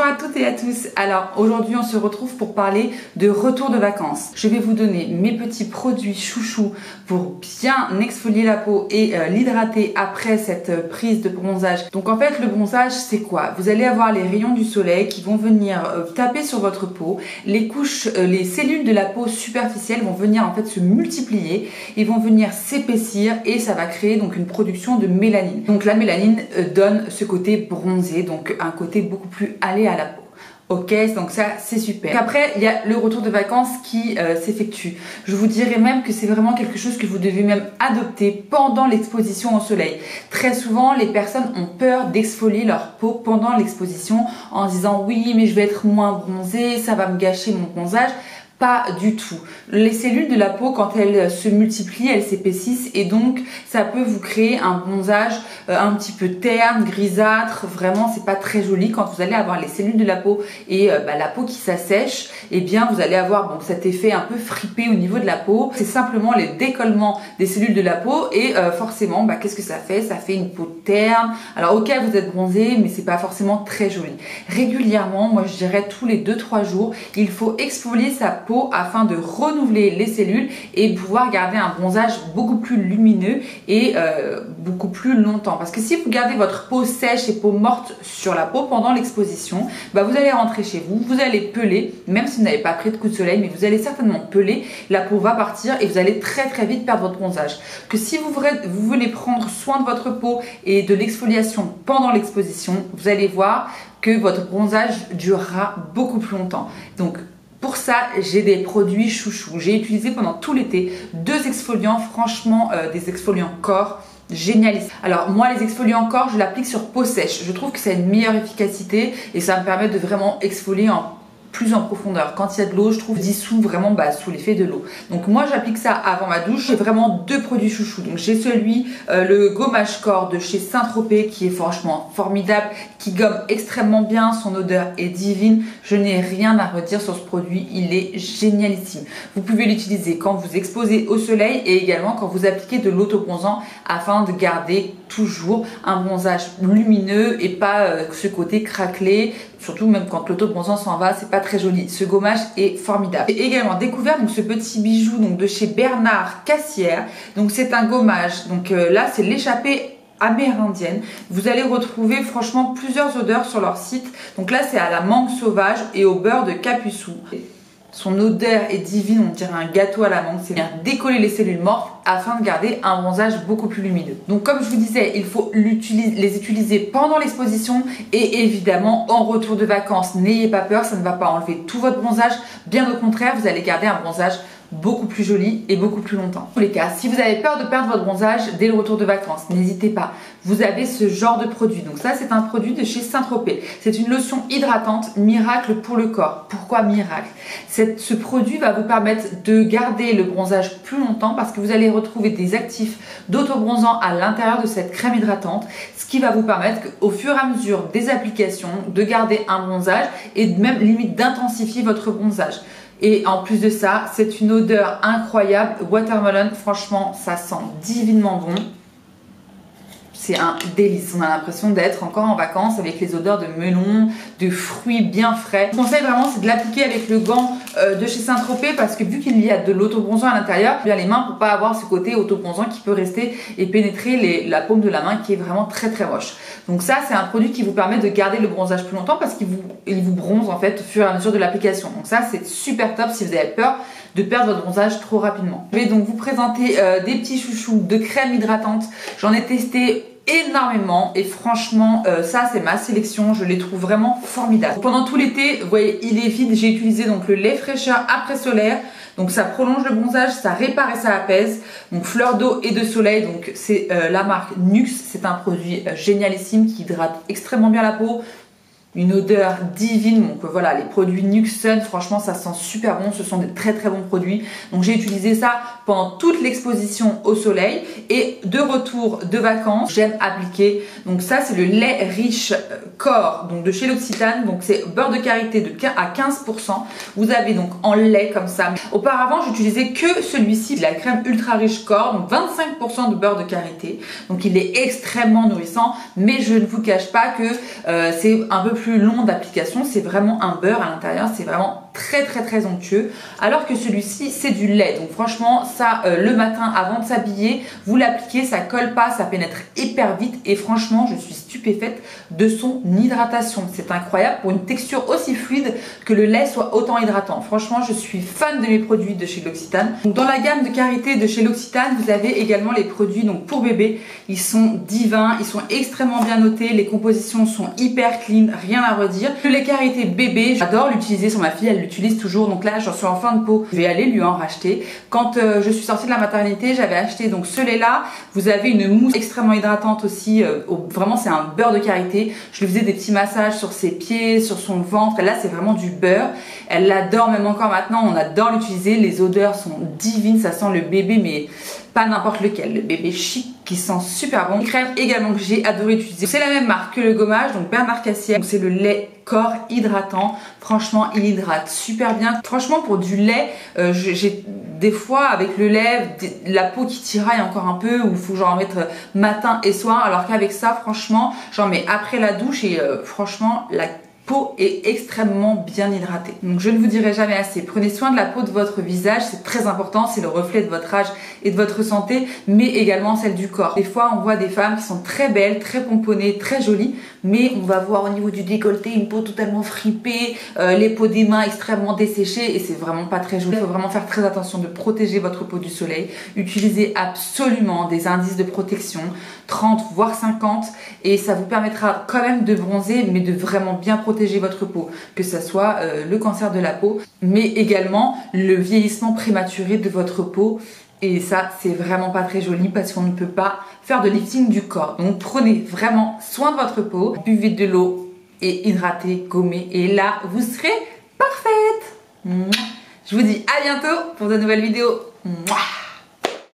Bonjour à toutes et à tous. Alors aujourd'hui on se retrouve pour parler de retour de vacances. Je vais vous donner mes petits produits chouchous pour bien exfolier la peau et l'hydrater après cette prise de bronzage. Donc en fait le bronzage c'est quoi? Vous allez avoir les rayons du soleil qui vont venir taper sur votre peau. Les couches, les cellules de la peau superficielle vont venir en fait se multiplier. Ils vont venir s'épaissir et ça va créer donc une production de mélanine. Donc la mélanine donne ce côté bronzé, donc un côté beaucoup plus allé à la peau. Ok, donc ça c'est super. Après il y a le retour de vacances qui s'effectue. Je vous dirais même que c'est vraiment quelque chose que vous devez même adopter pendant l'exposition au soleil. Très souvent les personnes ont peur d'exfolier leur peau pendant l'exposition en disant oui mais je vais être moins bronzée, ça va me gâcher mon bronzage. Pas du tout. Les cellules de la peau, quand elles se multiplient, elles s'épaississent et donc ça peut vous créer un bronzage un petit peu terne, grisâtre. Vraiment, c'est pas très joli quand vous allez avoir les cellules de la peau et la peau qui s'assèche. Et bien, vous allez avoir cet effet un peu fripé au niveau de la peau. C'est simplement les décollements des cellules de la peau et forcément, qu'est-ce que ça fait? Ça fait une peau terne. Alors, ok, vous êtes bronzé, mais c'est pas forcément très joli. Régulièrement, moi je dirais tous les 2-3 jours, il faut exfolier sa peau afin de renouveler les cellules et pouvoir garder un bronzage beaucoup plus lumineux et beaucoup plus longtemps. Parce que si vous gardez votre peau sèche et peau morte sur la peau pendant l'exposition, vous allez rentrer chez vous, vous allez peler, même si vous n'avez pas pris de coup de soleil, mais vous allez certainement peler, la peau va partir et vous allez très vite perdre votre bronzage. Que si vous voulez prendre soin de votre peau et de l'exfoliation pendant l'exposition, vous allez voir que votre bronzage durera beaucoup plus longtemps. Donc pour ça, j'ai des produits chouchous. J'ai utilisé pendant tout l'été 2 exfoliants, franchement des exfoliants corps génialistes. Alors moi les exfoliants corps, je l'applique sur peau sèche. Je trouve que ça a une meilleure efficacité et ça me permet de vraiment exfolier plus en profondeur. Quand il y a de l'eau, je trouve dissout vraiment sous l'effet de l'eau. Donc moi j'applique ça avant ma douche. J'ai vraiment 2 produits chouchous. Donc j'ai celui, le gommage corps de chez Saint-Tropez qui est franchement formidable, qui gomme extrêmement bien, son odeur est divine. Je n'ai rien à redire sur ce produit, il est génialissime. Vous pouvez l'utiliser quand vous exposez au soleil et également quand vous appliquez de l'autobronzant afin de garder toujours un bronzage lumineux et pas ce côté craquelé. Surtout même quand l'autobronzant s'en va, c'est pas très joli. Ce gommage est formidable. J'ai également découvert ce petit bijou de chez Bernard Cassière. Donc c'est un gommage. Donc là c'est l'échappée amérindienne. Vous allez retrouver franchement plusieurs odeurs sur leur site. Donc là c'est à la mangue sauvage et au beurre de capuçou. Son odeur est divine, on dirait un gâteau à la mangue. C'est bien décoller les cellules mortes afin de garder un bronzage beaucoup plus lumineux. Donc comme je vous disais, il faut les utiliser pendant l'exposition et évidemment en retour de vacances. N'ayez pas peur, ça ne va pas enlever tout votre bronzage. Bien au contraire, vous allez garder un bronzage beaucoup plus joli et beaucoup plus longtemps. En tous les cas, si vous avez peur de perdre votre bronzage dès le retour de vacances, n'hésitez pas. Vous avez ce genre de produit. Donc ça, c'est un produit de chez Saint-Tropez. C'est une lotion hydratante miracle pour le corps. Pourquoi miracle? Ce produit va vous permettre de garder le bronzage plus longtemps parce que vous allez retrouver des actifs d'autobronzant à l'intérieur de cette crème hydratante, ce qui va vous permettre au fur et à mesure des applications de garder un bronzage et même limite d'intensifier votre bronzage. Et en plus de ça, c'est une odeur incroyable. Watermelon, franchement, ça sent divinement bon. C'est un délice. On a l'impression d'être encore en vacances avec les odeurs de melon, de fruits bien frais. Je conseille vraiment, c'est de l'appliquer avec le gant de chez Saint-Tropez parce que vu qu'il y a de l'autobronzant à l'intérieur, bien les mains pour pas avoir ce côté autobronzant qui peut rester et pénétrer la paume de la main qui est vraiment très moche. Donc ça, c'est un produit qui vous permet de garder le bronzage plus longtemps parce qu'il vous bronze en fait au fur et à mesure de l'application. Donc ça, c'est super top si vous avez peur de perdre votre bronzage trop rapidement. Je vais donc vous présenter des petits chouchous de crème hydratante. J'en ai testé énormément et franchement ça c'est ma sélection, je les trouve vraiment formidables. Pendant tout l'été, vous voyez, il est vide, j'ai utilisé donc le lait fraîcheur après solaire. Donc ça prolonge le bronzage, ça répare et ça apaise. Donc fleur d'eau et de soleil, donc c'est la marque Nux. C'est un produit génialissime qui hydrate extrêmement bien la peau. Une odeur divine. Donc voilà, les produits Nuxsun, franchement ça sent super bon, ce sont des très bons produits. Donc j'ai utilisé ça pendant toute l'exposition au soleil et de retour de vacances, j'aime appliquer. Donc ça c'est le lait riche corps, donc de chez l'Occitane, donc c'est beurre de karité à 15%. Vous avez donc en lait comme ça. Auparavant j'utilisais que celui-ci, la crème ultra riche corps, donc 25% de beurre de karité. Donc il est extrêmement nourrissant, mais je ne vous cache pas que c'est un peu plus plus long d'application, c'est vraiment un beurre à l'intérieur, c'est vraiment très onctueux, alors que celui-ci c'est du lait. Donc franchement ça le matin avant de s'habiller, vous l'appliquez, ça colle pas, ça pénètre hyper vite et franchement je suis stupéfaite de son hydratation. C'est incroyable pour une texture aussi fluide que le lait soit autant hydratant. Franchement je suis fan de mes produits de chez L'Occitane. Donc dans la gamme de karité de chez L'Occitane, vous avez également les produits donc pour bébé. Ils sont divins, ils sont extrêmement bien notés, les compositions sont hyper clean, rien à redire. Le lait karité bébé, j'adore l'utiliser sur ma fille, elle l'utilise toujours, donc là j'en suis en fin de pot, je vais aller lui en racheter. Quand je suis sortie de la maternité, j'avais acheté donc ce lait là, vous avez une mousse extrêmement hydratante aussi, vraiment c'est un beurre de karité. Je lui faisais des petits massages sur ses pieds, sur son ventre, et là c'est vraiment du beurre. Elle l'adore même encore maintenant, on adore l'utiliser, les odeurs sont divines, ça sent le bébé mais pas n'importe lequel, le bébé chic qui sent super bon. Une crème également que j'ai adoré utiliser, c'est la même marque que le gommage, donc Bernard Cassier, c'est le lait corps hydratant. Franchement il hydrate super bien. Franchement pour du lait, j'ai des fois avec le lait la peau qui tiraille encore un peu, où il faut genre en mettre matin et soir, alors qu'avec ça franchement j'en mets après la douche et franchement la peau est extrêmement bien hydratée. Donc je ne vous dirai jamais assez, prenez soin de la peau de votre visage, c'est très important, c'est le reflet de votre âge et de votre santé, mais également celle du corps. Des fois on voit des femmes qui sont très belles, très pomponnées, très jolies, mais on va voir au niveau du décolleté une peau totalement fripée, les peaux des mains extrêmement desséchées et c'est vraiment pas très joli. Il faut vraiment faire très attention de protéger votre peau du soleil. Utilisez absolument des indices de protection, 30 voire 50, et ça vous permettra quand même de bronzer, mais de vraiment bien protéger votre peau, que ce soit le cancer de la peau, mais également le vieillissement prématuré de votre peau. Et ça, c'est vraiment pas très joli parce qu'on ne peut pas faire de lifting du corps. Donc prenez vraiment soin de votre peau, buvez de l'eau et hydratez, gommez. Et là, vous serez parfaite. Je vous dis à bientôt pour de nouvelles vidéos.